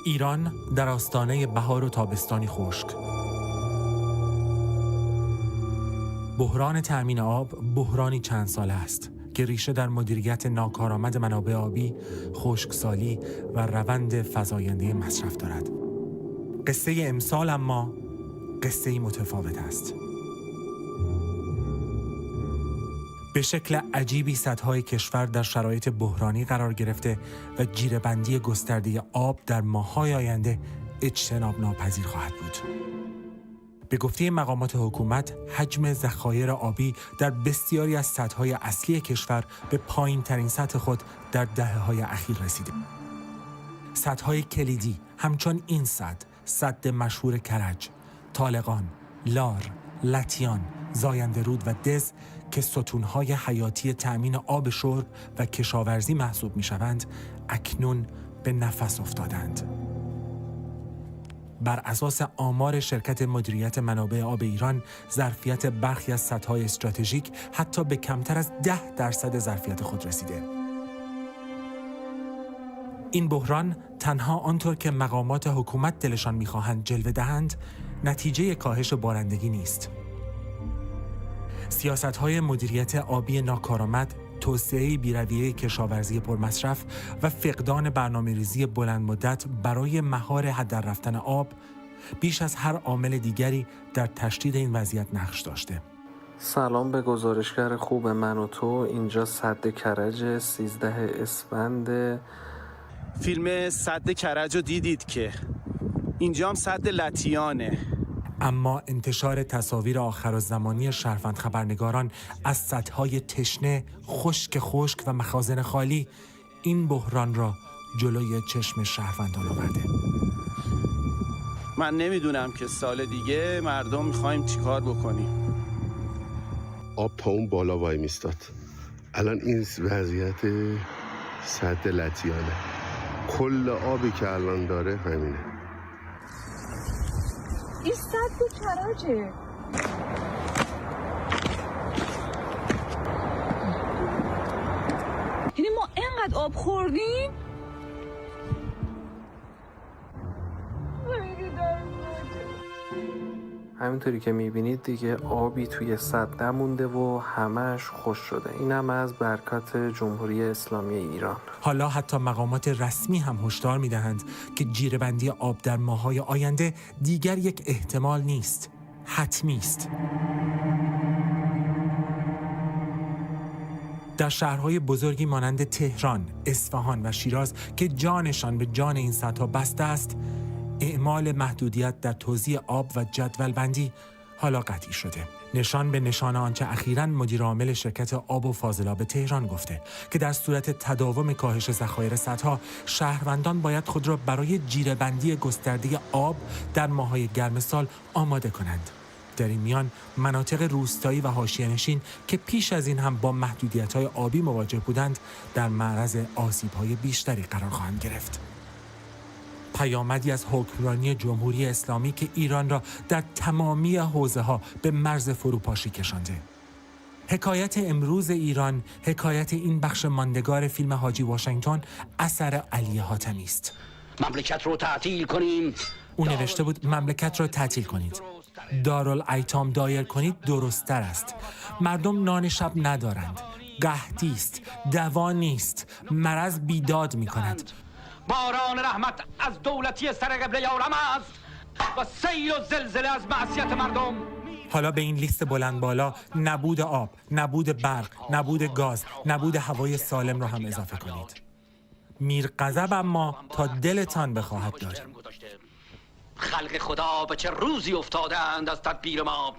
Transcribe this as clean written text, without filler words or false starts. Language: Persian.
ایران در آستانه بهار و تابستانی خشک. بحران تأمین آب بحرانی چند ساله است که ریشه در مدیریت ناکارآمد منابع آبی، خشکسالی و روند فزاینده مصرف دارد. قصه امسال اما قصه‌ای متفاوت است. به شکل عجیبی سدهای کشور در شرایط بحرانی قرار گرفته و جیره‌بندی گسترده آب در ماه‌های آینده اجتناب ناپذیر خواهد بود. به گفته مقامات حکومت، حجم ذخایر آبی در بسیاری از سدهای اصلی کشور به پایین‌ترین سطح خود در دهه‌های اخیر رسیده. سدهای کلیدی همچون این سد مشهور کرج، طالقان، لار، لطیان، زاینده رود و دز که ستونهای حیاتی تأمین آب شرب و کشاورزی محسوب می‌شوند، اکنون به نفس افتادند. بر اساس آمار شرکت مدیریت منابع آب ایران، ظرفیت برخی از سدهای استراتژیک حتی به کمتر از 10% ظرفیت خود رسیده. این بحران تنها آنطور که مقامات حکومت دلشان می‌خواهند جلوه دهند، نتیجه کاهش بارندگی نیست. سیاست‌های مدیریت آبی ناکارآمد، توسعه بی‌رویه کشاورزی پرمصرف و فقدان برنامه‌ریزی بلند مدت برای مهار هدر رفتن آب بیش از هر عامل دیگری در تشدید این وضعیت نقش داشته. سلام به گزارشگر خوب من و تو. اینجا سد کرج 13 اسفند. فیلم سد کرج رو دیدید که اینجا هم سد لطیانه. اما انتشار تصاویر آخرالزمانی شهروند خبرنگاران از سدهای تشنه، خشک و مخازن خالی این بحران را جلوی چشم شهروندان آورده. من نمیدونم که سال دیگه مردم میخوایم چیکار بکنیم. آب تا اون بالا وای میستاد. الان این وضعیت سد لطیانه. کل آبی که الان داره همینه. این سد کرجه. یعنی ما اینقدر آب خوردیم؟ همینطوری که میبینید دیگه آبی توی سد نمونده و همش خشک شده. این هم از برکات جمهوری اسلامی ایران. حالا حتی مقامات رسمی هم هشدار میدهند که جیره‌بندی آب در ماه‌های آینده دیگر یک احتمال نیست، حتمی است. در شهرهای بزرگی مانند تهران، اصفهان و شیراز که جانشان به جان این سدها بسته است، اعمال محدودیت در توزیع آب و جدول بندی حالا قطعی شده. نشان به نشانه آنچه اخیراً مدیر عامل شرکت آب و فاضلاب تهران گفته که در صورت تداوم کاهش ذخایر سدها، شهروندان باید خود را برای جیره‌بندی گسترده آب در ماه‌های گرم سال آماده کنند. در این میان مناطق روستایی و حاشیه‌نشین که پیش از این هم با محدودیت‌های آبی مواجه بودند، در معرض آسیب‌های بیشتری قرار خواهند گرفت. پیامدی از حکمرانی جمهوری اسلامی که ایران را در تمامی حوزه‌ها به مرز فروپاشی کشانده. حکایت امروز ایران، حکایت این بخش ماندگار فیلم حاجی واشنگتن اثر علی حاتمی است. مملکت رو تعطیل کنیم. او نوشته بود مملکت را تعطیل کنید. دارالایتام دایر کنید درست‌تر است. مردم نان شب ندارند. قحطی است، دوا نیست، مرض بیداد می‌کند. باران رحمت از دولتی سر قبله عالم است و سیل و زلزله از معصیت مردم. حالا به این لیست بلند بالا نبود آب، نبود برق، نبود گاز، نبود هوای سالم را هم اضافه کنید. میر غضب اما تا دلتان بخواهد داد. خلق خدا به چه روزی افتادند از تدبیر ما.